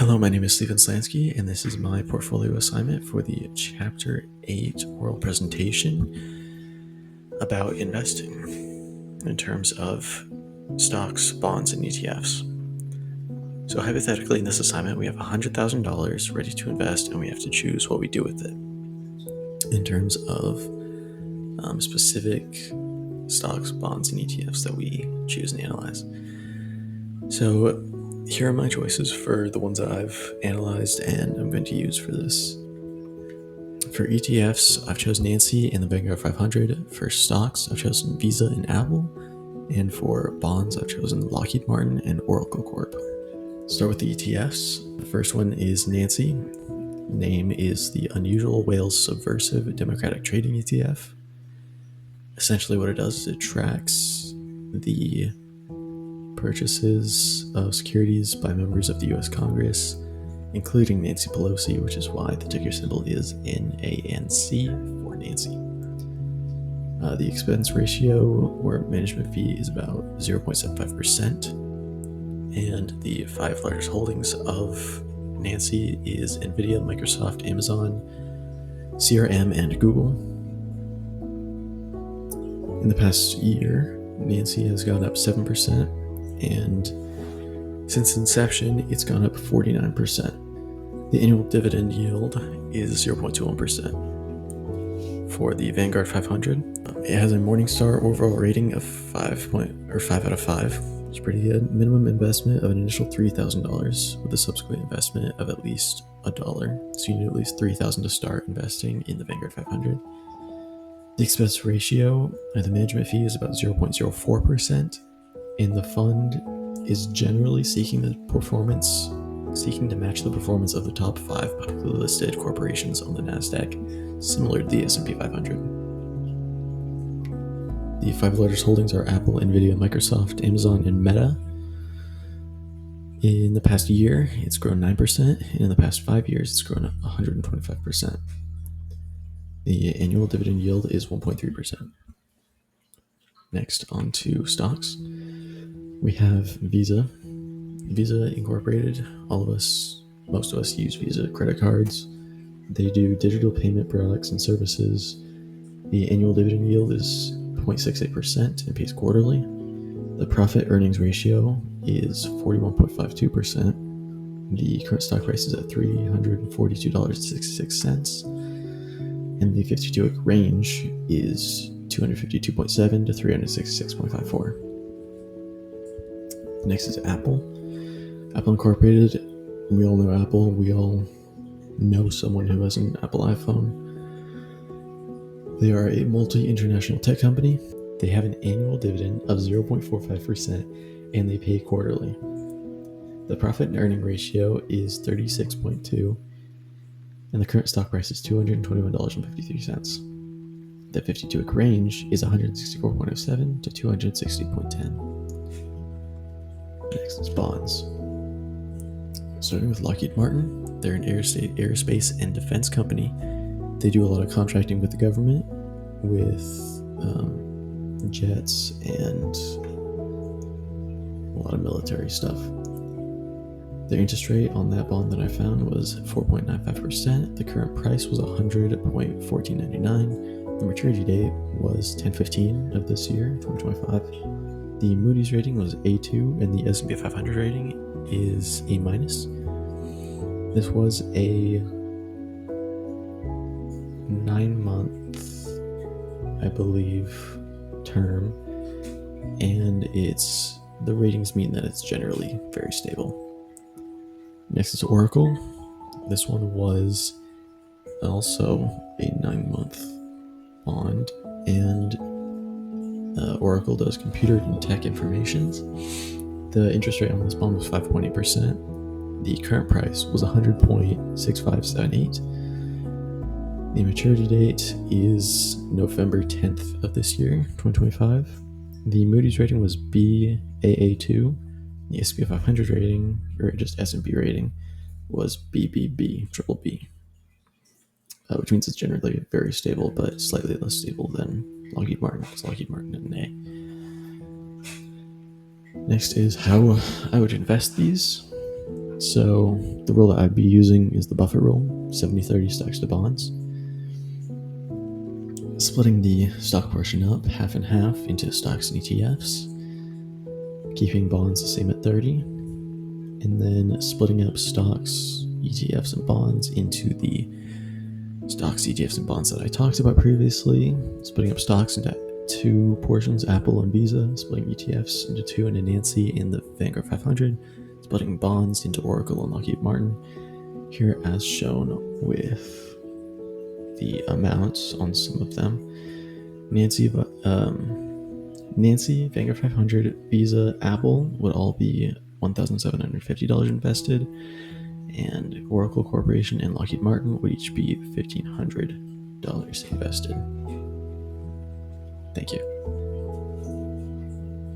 Hello, my name is Stephen Slansky, and this is my portfolio assignment for the Chapter 8 oral presentation about investing in terms of stocks, bonds, and ETFs. So hypothetically, in this assignment, we have $100,000 ready to invest, and we have to choose what we do with it in terms of specific stocks, bonds, and ETFs that we choose and analyze. So here are my choices for the ones that I've analyzed and I'm going to use for this. For ETFs, I've chosen Nancy and the Vanguard 500. For stocks, I've chosen Visa and Apple. And for bonds, I've chosen Lockheed Martin and Oracle Corp. Start with the ETFs. The first one is Nancy. Name is the Unusual Whales Subversive Democratic Trading ETF. Essentially what it does is it tracks the purchases of securities by members of the U.S. Congress, including Nancy Pelosi, which is why the ticker symbol is NANC for Nancy. The expense ratio or management fee is about 0.75%, and the 5 largest holdings of Nancy is Nvidia, Microsoft, Amazon, CRM, and Google. In the past year, Nancy has gone up 7%, and since inception, it's gone up 49%. The annual dividend yield is 0.21%. For the Vanguard 500, it has a Morningstar overall rating of 5 out of 5. It's pretty good. Minimum investment of an initial $3,000 with a subsequent investment of at least $1. So you need at least $3,000 to start investing in the Vanguard 500. The expense ratio and the management fee is about 0.04%, and the fund is generally seeking to match the performance of the top 5 publicly listed corporations on the NASDAQ, similar to the S&P 500. The 5 largest holdings are Apple, Nvidia, Microsoft, Amazon, and Meta. In the past year, it's grown 9%, and in the past 5 years, it's grown 125%. The annual dividend yield is 1.3%. Next, on to stocks. We have Visa. Visa Incorporated. Most of us use Visa credit cards. They do digital payment products and services. The annual dividend yield is 0.68% and pays quarterly. The profit earnings ratio is 41.52%. The current stock price is at $342.66. And the 52-week range is 252.7 to 366.54. Next is Apple. Apple Incorporated. We all know Apple. We all know someone who has an Apple iPhone. They are a multi-international tech company. They have an annual dividend of 0.45% and they pay quarterly. The profit and earning ratio is 36.2, and the current stock price is $221.53. The 52-week range is 164.07 to 260.10. Next is bonds. Starting with Lockheed Martin, they're an aerospace and defense company. They do a lot of contracting with the government, with jets and a lot of military stuff. The interest rate on that bond that I found was 4.95%. The current price was $100.1499. The maturity date was 10/15 of this year, 2025. The Moody's rating was A2, and the S&P 500 rating is A-. This was a 9-month, I believe, term, and the ratings mean that it's generally very stable. Next is Oracle. This one was also a 9-month bond, and Oracle does computer and tech informations. The interest rate on this bond was 5.8%. The current price was $100.6578. The maturity date is November 10th of this year, 2025. The Moody's rating was Baa2. The S&P 500 rating, or just S&P rating, was BBB, triple B, which means it's generally very stable, but slightly less stable than Lockheed Martin, because Lockheed Martin had an A. Next is how I would invest these. So the rule that I'd be using is the Buffett rule, 70-30 stocks to bonds. Splitting the stock portion up half and half into stocks and ETFs, keeping bonds the same at 30, and then splitting up stocks, ETFs, and bonds into the stocks, ETFs, and bonds that I talked about previously, splitting up stocks into two portions, Apple and Visa, splitting ETFs into two into Nancy and the Vanguard 500, splitting bonds into Oracle and Lockheed Martin, here as shown with the amounts on some of them. Nancy, Vanguard 500, Visa, Apple would all be $1,750 invested, and Oracle Corporation and Lockheed Martin would each be $1,500 invested. Thank you.